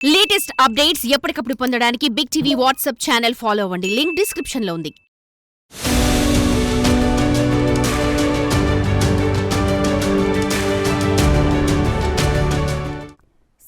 Latest updates ఎప్పటికప్పుడు పొందడానికి big TV WhatsApp channel follow అవ్వండి. లింక్ డిస్క్రిప్షన్ లో ఉంది.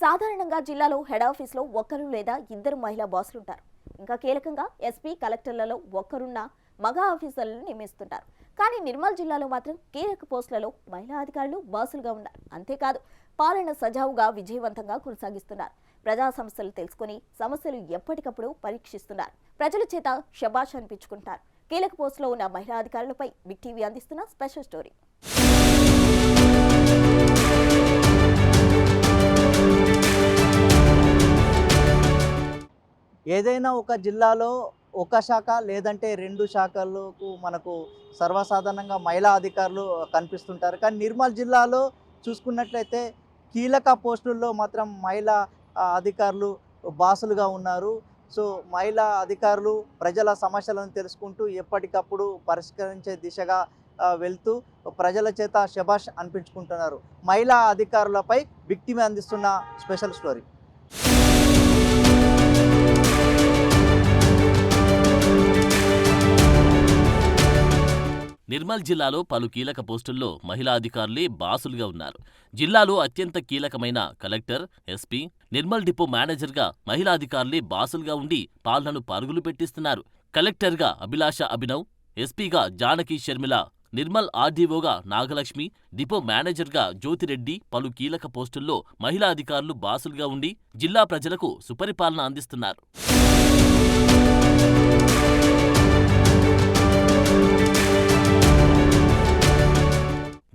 సాధారణంగా జిల్లాలో హెడ్ ఆఫీస్లో ఒక్కరు లేదా ఇద్దరు మహిళా బాసులుంటారు. ఇంకా కీలకంగా ఎస్పీ, కలెక్టర్లలో ఒక్కరున్న మగ ఆఫీసర్లను నియమిస్తుంటారు. కానీ నిర్మల్ జిల్లాలో మాత్రం కీలక పోస్టులలో మహిళా అధికారులు బాసులుగా ఉన్నారు. అంతేకాదు పాలన సజావుగా విజయవంతంగా కొనసాగిస్తున్నారు. ప్రజా సమస్యలు తెలుసుకుని సమస్యలు ఎప్పటికప్పుడు పరీక్షిస్తున్నారు. ప్రజల చేత శబాష్ అనిపించుకుంటారు. కీలక పోస్టులో ఉన్న మహిళా అధికారులపై బిగ్ టీవీ అందిస్తున్న స్పెషల్ స్టోరీ. ఏదైనా ఒక జిల్లాలో ఒక శాఖ లేదంటే రెండు శాఖలకు మనకు సర్వసాధారణంగా మహిళా అధికారులు కనిపిస్తుంటారు. కానీ నిర్మల్ జిల్లాలో చూసుకున్నట్లయితే కీలక పోస్టుల్లో మాత్రం మహిళా అధికారులు బాసులుగా ఉన్నారు. సో మహిళా అధికారులు ప్రజల సమస్యలను తెలుసుకుంటూ ఎప్పటికప్పుడు పరిష్కరించే దిశగా వెళ్తూ ప్రజల చేత శబాష్ అనిపించుకుంటున్నారు. మహిళా అధికారులపై బిగ్ టీవీ అందిస్తున్న స్పెషల్ స్టోరీ. నిర్మల్ జిల్లాలో పలు కీలక పోస్టుల్లో మహిళా అధికారులే బాసులుగా ఉన్నారు. జిల్లాలో అత్యంత కీలకమైన కలెక్టర్, ఎస్పీ, నిర్మల్ డిపో మేనేజర్గా మహిళా అధికారులే బాసులుగా ఉండి పాలనను పరుగులు పెట్టిస్తున్నారు. కలెక్టర్గా అభిలాష అభినవ్, ఎస్పీగా జానకి షర్మిల, నిర్మల్ ఆర్డీఓగా నాగలక్ష్మి, డిపో మేనేజర్గా జ్యోతిరెడ్డి పలు కీలక పోస్టుల్లో మహిళా అధికారులు బాసులుగా ఉండి జిల్లా ప్రజలకు సుపరిపాలన అందిస్తున్నారు.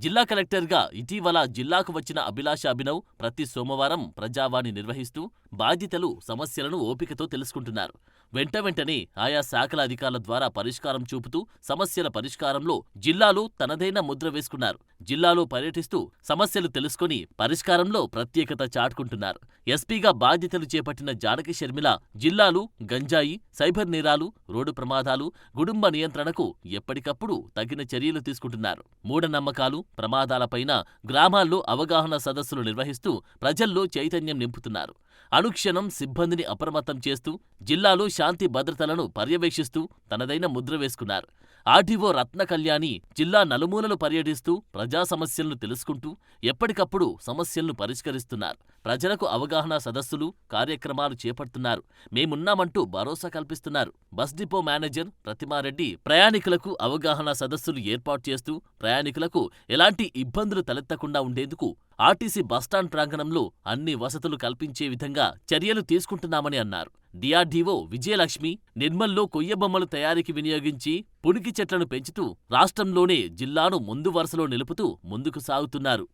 జిల్లా కలెక్టర్గా ఇటీవల జిల్లాకు వచ్చిన అభిలాష అభినవ్ ప్రతి సోమవారం ప్రజావాణి నిర్వహిస్తూ బాధితులు సమస్యలను ఓపికతో తెలుసుకుంటున్నారు. వెంటనే ఆయా శాఖల అధికారుల ద్వారా పరిష్కారం చూపుతూ సమస్యల పరిష్కారంలో జిల్లాలో తనదైన ముద్ర వేసుకున్నారు. జిల్లాలో పర్యటిస్తూ సమస్యలు తెలుసుకుని పరిష్కారంలో ప్రత్యేకత చాటుకుంటున్నారు. ఎస్పీగా బాధ్యతలు చేపట్టిన జానకి షర్మిల జిల్లాలో గంజాయి, సైబర్ నేరాలు, రోడ్డు ప్రమాదాలు, కుటుంబ నియంత్రణకు ఎప్పటికప్పుడు తగిన చర్యలు తీసుకుంటున్నారు. మూఢనమ్మకాలు, ప్రమాదాలపైన గ్రామాల్లో అవగాహన సదస్సులు నిర్వహిస్తూ ప్రజల్లో చైతన్యం నింపుతున్నారు. అనుక్షణం సిబ్బందిని అప్రమత్తం చేస్తూ జిల్లాలో శాంతి భద్రతలను పర్యవేక్షిస్తూ తనదైన ముద్ర వేసుకున్నారు. ఆర్డీఓ రత్న కళ్యాణి జిల్లా నలుమూలలు పర్యటిస్తూ ప్రజా సమస్యలను తెలుసుకుంటూ ఎప్పటికప్పుడు సమస్యలను పరిష్కరిస్తున్నారు. ప్రజలకు అవగాహన సదస్సులు, కార్యక్రమాలు చేపడుతున్నారు. మేమున్నామంటూ భరోసా కల్పిస్తున్నారు. బస్ డిపో మేనేజర్ ప్రతిమారెడ్డి ప్రయాణికులకు అవగాహన సదస్సులు ఏర్పాటు చేస్తూ ప్రయాణికులకు ఎలాంటి ఇబ్బందులు తలెత్తకుండా ఉండేందుకు ఆర్టీసీ బస్టాండ్ ప్రాంగణంలో అన్ని వసతులు కల్పించే విధంగా చర్యలు తీసుకుంటున్నామని అన్నారు. డిఆర్డీఓ విజయలక్ష్మి నిర్మల్లో కొయ్యబొమ్మలు తయారీకి వినియోగించి పునికి చెట్లను పెంచుతూ రాష్ట్రంలోనే జిల్లాను ముందు వరుసలో నిలుపుతూ ముందుకు సాగుతున్నారు.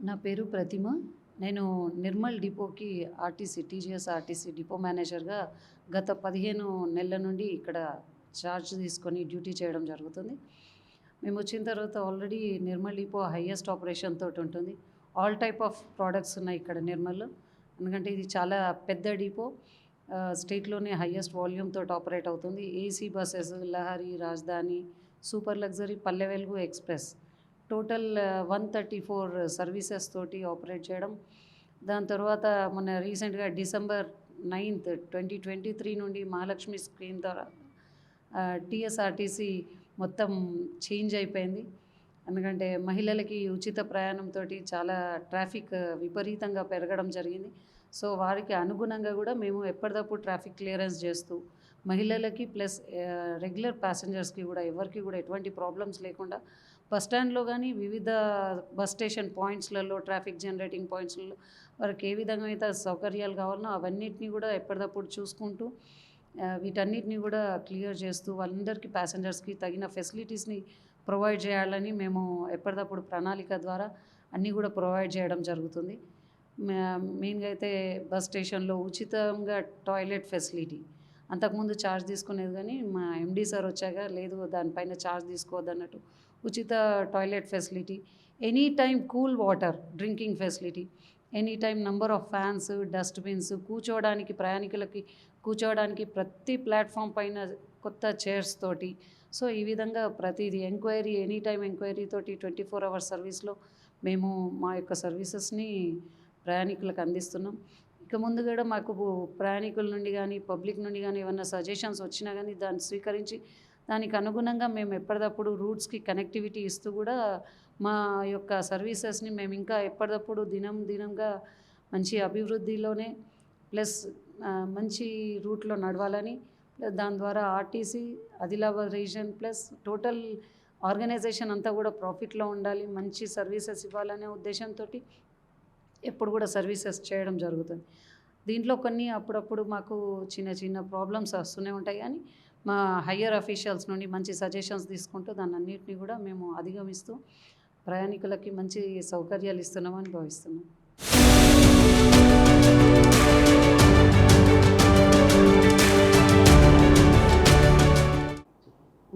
నా పేరు ప్రతిమ. నేను నిర్మల్ డిపోకి టీజీఎస్ ఆర్టీసీ డిపో మేనేజర్గా గత 15 నెలల నుండి ఇక్కడ ఛార్జ్ తీసుకొని డ్యూటీ చేయడం జరుగుతుంది. మేము వచ్చిన తర్వాత already Nirmal depot highest operation తోటి ఉంటుంది. ఆల్ టైప్ ఆఫ్ ప్రోడక్ట్స్ ఉన్నాయి ఇక్కడ నిర్మల్లో. ఎందుకంటే ఇది చాలా పెద్ద డిపో, స్టేట్లోనే హైయెస్ట్ వాల్యూమ్ తోటి ఆపరేట్ అవుతుంది. ఏసీ బస్సెస్, లహరి, రాజధాని, super luxury, Palle Velugu, express total 134 services తోటి ఆపరేట్ చేయడం. దాని తర్వాత మొన్న రీసెంట్గా December 9th, 2023 నుండి మహాలక్ష్మి స్కీమ్ ద్వారా టీఎస్ఆర్టీసీ మొత్తం చేంజ్ అయిపోయింది. ఎందుకంటే మహిళలకి ఉచిత ప్రయాణంతో చాలా ట్రాఫిక్ విపరీతంగా పెరగడం జరిగింది. సో వారికి అనుగుణంగా కూడా మేము ఎప్పటికప్పుడు ట్రాఫిక్ క్లియరెన్స్ చేస్తూ మహిళలకి ప్లస్ రెగ్యులర్ ప్యాసింజర్స్కి కూడా ఎవరికి కూడా ఎటువంటి ప్రాబ్లమ్స్ లేకుండా బస్ స్టాండ్లో కానీ వివిధ బస్ స్టేషన్ పాయింట్స్లలో, ట్రాఫిక్ జనరేటింగ్ పాయింట్స్లలో వారికి ఏ విధంగా అయితే సౌకర్యాలు కావాలనో అవన్నిటిని కూడా ఎప్పటికప్పుడు చూసుకుంటూ వీటన్నిటిని కూడా క్లియర్ చేస్తూ వాళ్ళందరికీ ప్యాసింజర్స్కి తగిన ఫెసిలిటీస్ని ప్రొవైడ్ చేయాలని మేము ఎప్పటికప్పుడు ప్రణాళిక ద్వారా అన్నీ కూడా ప్రొవైడ్ చేయడం జరుగుతుంది. మెయిన్గా అయితే బస్ స్టేషన్లో ఉచితంగా టాయిలెట్ ఫెసిలిటీ, అంతకుముందు ఛార్జ్ తీసుకునేది కానీ మా ఎండీ సార్ వచ్చాక లేదు దానిపైన ఛార్జ్ తీసుకోవద్దన్నట్టు ఉచిత toilet facility, any time cool water drinking facility, any time number of fans, dustbins, కూర్చోవడానికి ప్రయాణికులకి కూర్చోవడానికి ప్రతి ప్లాట్ఫామ్ పైన కొత్త చైర్స్ తోటి సో ఈ విధంగా ప్రతిదీ ఎంక్వైరీ ఎనీ టైం ఎంక్వైరీ తోటి 24 అవర్స్ సర్వీస్లో మేము మా యొక్క సర్వీసెస్ని ప్రయాణికులకు అందిస్తున్నాం. ఇక ముందు కూడా మాకు ప్రయాణికుల నుండి కానీ పబ్లిక్ నుండి కానీ ఏమన్నా సజెషన్స్ వచ్చినా కానీ దాన్ని స్వీకరించి దానికి అనుగుణంగా మేము ఎప్పటికప్పుడు రూట్స్కి కనెక్టివిటీ ఇస్తూ కూడా మా యొక్క సర్వీసెస్ని మేము ఇంకా ఎప్పటికప్పుడు దినంగా మంచి అభివృద్ధిలోనే ప్లస్ మంచి రూట్లో నడవాలని, దాని ద్వారా RTC Adilabad region plus total organization అంతా కూడా ప్రాఫిట్లో ఉండాలి, మంచి సర్వీసెస్ ఇవ్వాలనే ఉద్దేశంతో ఎప్పుడు కూడా సర్వీసెస్ చేయడం జరుగుతుంది. దీంట్లో కొన్ని అప్పుడప్పుడు మాకు చిన్న ప్రాబ్లమ్స్ వస్తూనే ఉంటాయి, కానీ మా హయ్యర్ అఫీషియల్స్ నుండి మంచి సజెషన్స్ తీసుకుంటూ దాన్ని అన్నింటినీ కూడా మేము అధిగమిస్తూ ప్రయాణికులకి మంచి సౌకర్యాలు ఇస్తున్నామని భావిస్తున్నాం.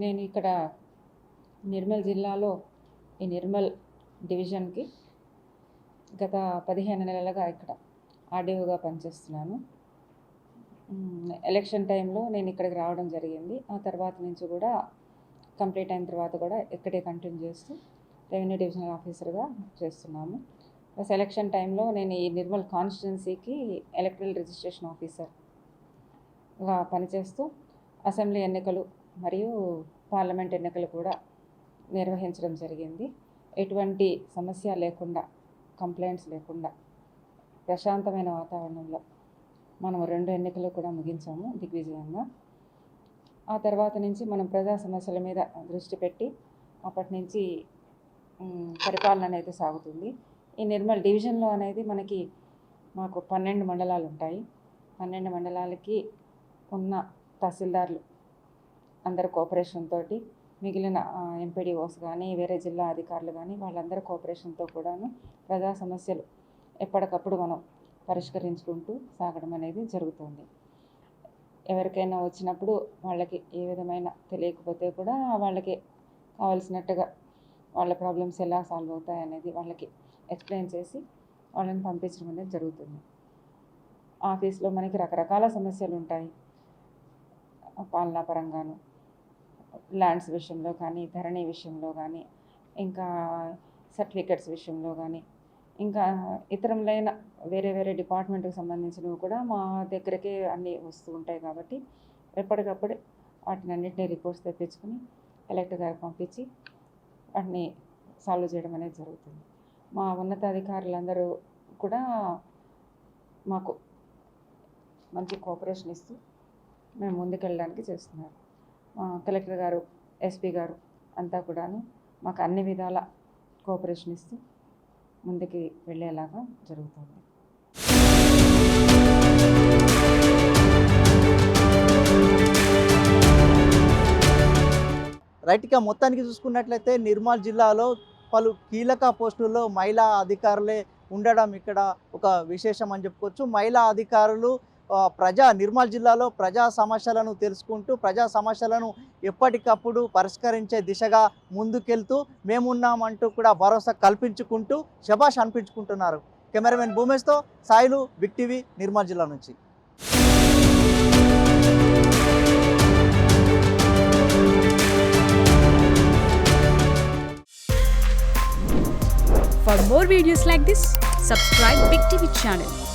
నేను ఇక్కడ నిర్మల్ జిల్లాలో ఈ నిర్మల్ డివిజన్కి గత 15 నెలలుగా ఇక్కడ ఆర్డీఓగా పనిచేస్తున్నాను. ఎలక్షన్ టైంలో నేను ఇక్కడికి రావడం జరిగింది. ఆ తర్వాత నుంచి కూడా కంప్లీట్ అయిన తర్వాత కూడా ఇక్కడే కంటిన్యూ చేస్తూ రెవెన్యూ డివిజనల్ ఆఫీసర్గా చేస్తున్నాము. ప్లస్ ఎలక్షన్ టైంలో నేను ఈ నిర్మల్ కాన్స్టిట్యున్సీకి ఎలక్ట్రల్ రిజిస్ట్రేషన్ ఆఫీసర్గా పనిచేస్తూ అసెంబ్లీ ఎన్నికలు మరియు పార్లమెంట్ ఎన్నికలు కూడా నిర్వహించడం జరిగింది. ఎటువంటి సమస్య లేకుండా, కంప్లైంట్స్ లేకుండా ప్రశాంతమైన వాతావరణంలో మనం 2 ఎన్నికలు కూడా ముగించాము దిగ్విజయంగా. ఆ తర్వాత నుంచి మనం ప్రజా సమస్యల మీద దృష్టి పెట్టి అప్పటి నుంచి పరిపాలన అనేది సాగుతుంది. ఈ నిర్మల్ డివిజన్లో అనేది మాకు 12 మండలాలు ఉంటాయి. 12 మండలాలకి ఉన్న తహసీల్దార్లు అందరు కోఆపరేషన్ తోటి, మిగిలిన ఎంపీడీఓస్ కానీ వేరే జిల్లా అధికారులు కానీ వాళ్ళందరి కోఆపరేషన్తో కూడాను ప్రజా సమస్యలు ఎప్పటికప్పుడు మనం పరిష్కరించుకుంటూ సాగడం అనేది జరుగుతుంది. ఎవరికైనా వచ్చినప్పుడు వాళ్ళకి ఏ విధమైన తెలియకపోతే కూడా వాళ్ళకి కావాల్సినట్టుగా వాళ్ళ ప్రాబ్లమ్స్ ఎలా సాల్వ్ అవుతాయి అనేది వాళ్ళకి ఎక్స్ప్లెయిన్ చేసి వాళ్ళని పంపించడం అనేది జరుగుతుంది. ఆఫీస్లో మనకి రకరకాల సమస్యలు ఉంటాయి. పాలనా పరంగాను, ల్యాండ్స్ విషయంలో కానీ, ధరణి విషయంలో కానీ, ఇంకా సర్టిఫికెట్స్ విషయంలో కానీ, ఇంకా ఇతరములైన వేరే డిపార్ట్మెంట్కి సంబంధించినవి కూడా మా దగ్గరకే అన్నీ వస్తూ ఉంటాయి. కాబట్టి ఎప్పటికప్పుడు వాటిని అన్నింటినీ రిపోర్ట్స్ తెప్పించుకొని కలెక్టర్ గారికి పంపించి వాటిని సాల్వ్ చేయడం అనేది జరుగుతుంది. మా ఉన్నతాధికారులందరూ కూడా మాకు మంచి కోఆపరేషన్ ఇస్తూ మేము ముందుకెళ్ళడానికి చేస్తున్నారు. కలెక్టర్ గారు, ఎస్పీ గారు అంతా కూడాను మాకు అన్ని విధాల కోఆపరేషన్ ఇస్తూ ముందుకి వెళ్ళేలాగా జరుగుతుంది. రైట్గా మొత్తానికి చూసుకున్నట్లయితే నిర్మల్ జిల్లాలో పలు కీలక పోస్టుల్లో మహిళా అధికారులే ఉండడం ఇక్కడ ఒక విశేషం అని చెప్పుకోవచ్చు. మహిళా అధికారులు నిర్మల్ జిల్లాలో ప్రజా సమస్యలను తెలుసుకుంటూ ప్రజా సమస్యలను ఎప్పటికప్పుడు పరిష్కరించే దిశగా ముందుకెళ్తూ మేమున్నామంటూ కూడా భరోసా కల్పించుకుంటూ శభాష్ అనిపించుకుంటున్నారు. కెమెరామెన్ భూమేష్తో సాయిలు, బిగ్ టీవీ, నిర్మల్ జిల్లా నుంచి. For more videos like this, subscribe Big TV channel.